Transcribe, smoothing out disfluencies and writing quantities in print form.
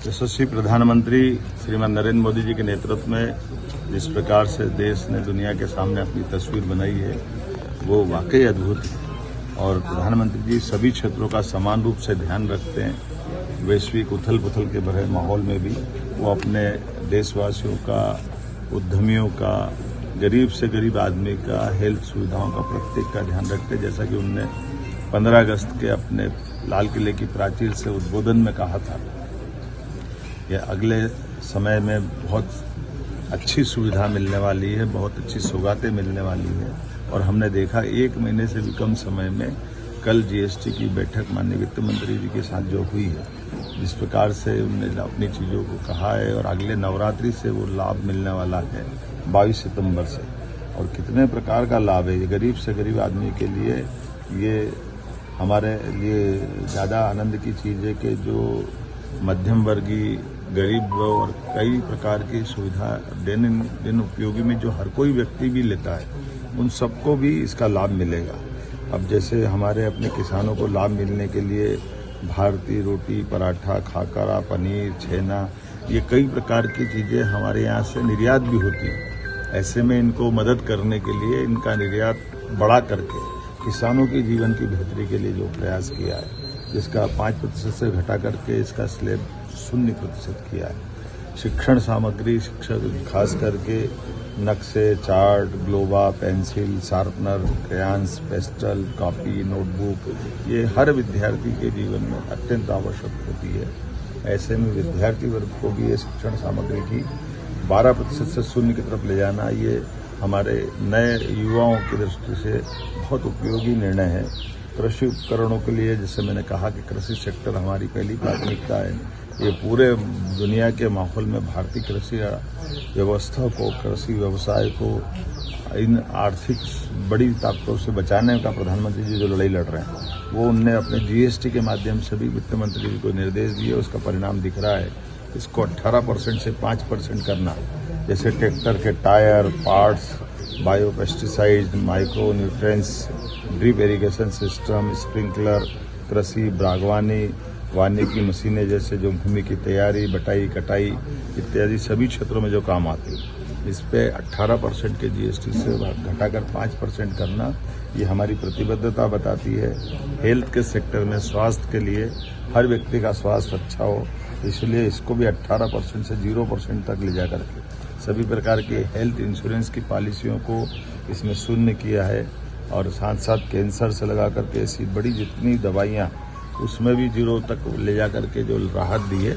यशस्वी प्रधानमंत्री श्रीमान नरेंद्र मोदी जी के नेतृत्व में जिस प्रकार से देश ने दुनिया के सामने अपनी तस्वीर बनाई है वो वाकई अद्भुत है। और प्रधानमंत्री जी सभी क्षेत्रों का समान रूप से ध्यान रखते हैं। वैश्विक उथल पुथल के भरे माहौल में भी वो अपने देशवासियों का, उद्यमियों का, गरीब से गरीब आदमी का, हेल्थ सुविधाओं का, प्रत्येक का ध्यान रखते हैं। जैसा कि उनने 15 अगस्त के अपने लाल किले की प्राचीर से उद्बोधन में कहा था, यह अगले समय में बहुत अच्छी सुविधा मिलने वाली है, बहुत अच्छी सौगातें मिलने वाली है। और हमने देखा 1 महीने से भी कम समय में कल जीएसटी की बैठक माननीय वित्त मंत्री जी के साथ जो हुई है, जिस प्रकार से उन्होंने अपनी चीज़ों को कहा है और अगले नवरात्रि से वो लाभ मिलने वाला है 22 सितंबर से। और कितने प्रकार का लाभ है ये गरीब से गरीब आदमी के लिए। ये हमारे लिए ज़्यादा आनंद की चीज़ है कि जो मध्यम वर्गीय, गरीब और कई प्रकार की सुविधा दिन उपयोगी में जो हर कोई व्यक्ति भी लेता है, उन सबको भी इसका लाभ मिलेगा। अब जैसे हमारे अपने किसानों को लाभ मिलने के लिए भारतीय रोटी, पराठा, खाकरा, पनीर, छेना, ये कई प्रकार की चीज़ें हमारे यहाँ से निर्यात भी होती हैं। ऐसे में इनको मदद करने के लिए इनका निर्यात बढ़ा करके किसानों की जीवन की बेहतरी के लिए जो प्रयास किया है, जिसका 5% से घटा करके इसका स्लैब 0% किया है। शिक्षण सामग्री, शिक्षक खास करके नक्शे, चार्ट, ग्लोबा, pencil, sharpener, crayons, pastel, copy, notebook, ये हर विद्यार्थी के जीवन में अत्यंत आवश्यक होती है। ऐसे में विद्यार्थी वर्ग को भी ये शिक्षण सामग्री की 12% से 0 की तरफ ले जाना, ये हमारे नए युवाओं की दृष्टि से बहुत उपयोगी निर्णय है। कृषि उपकरणों के लिए जैसे मैंने कहा कि कृषि सेक्टर हमारी पहली प्राथमिकता है। ये पूरे दुनिया के माहौल में भारतीय कृषि व्यवस्था को, कृषि व्यवसाय को इन आर्थिक बड़ी ताकतों से बचाने का प्रधानमंत्री जी जो लड़ाई लड़ रहे हैं, वो उनने अपने जीएसटी के माध्यम से भी वित्त मंत्री जी को निर्देश दिए। उसका परिणाम दिख रहा है। इसको 18% से 5% करना, जैसे ट्रैक्टर के tyre, parts, biopesticide, micro nutrients, drip irrigation system, sprinkler, कृषि, बागवानी, वानिकी मशीनें जैसे जो भूमि की तैयारी, बटाई, कटाई इत्यादि सभी क्षेत्रों में जो काम आती है, इस पे 18% के जीएसटी से घटाकर 5% करना, ये हमारी प्रतिबद्धता बताती है। हेल्थ के सेक्टर में स्वास्थ्य के लिए हर व्यक्ति का स्वास्थ्य अच्छा हो, इसलिए इसको भी 18% से 0% तक ले जाकर के सभी प्रकार के हेल्थ इंश्योरेंस की पॉलिसियों को इसमें 0 किया है। और साथ साथ कैंसर से लगा करके ऐसी बड़ी जितनी दवाइयाँ, उसमें भी 0 तक ले जा करके जो राहत दी है।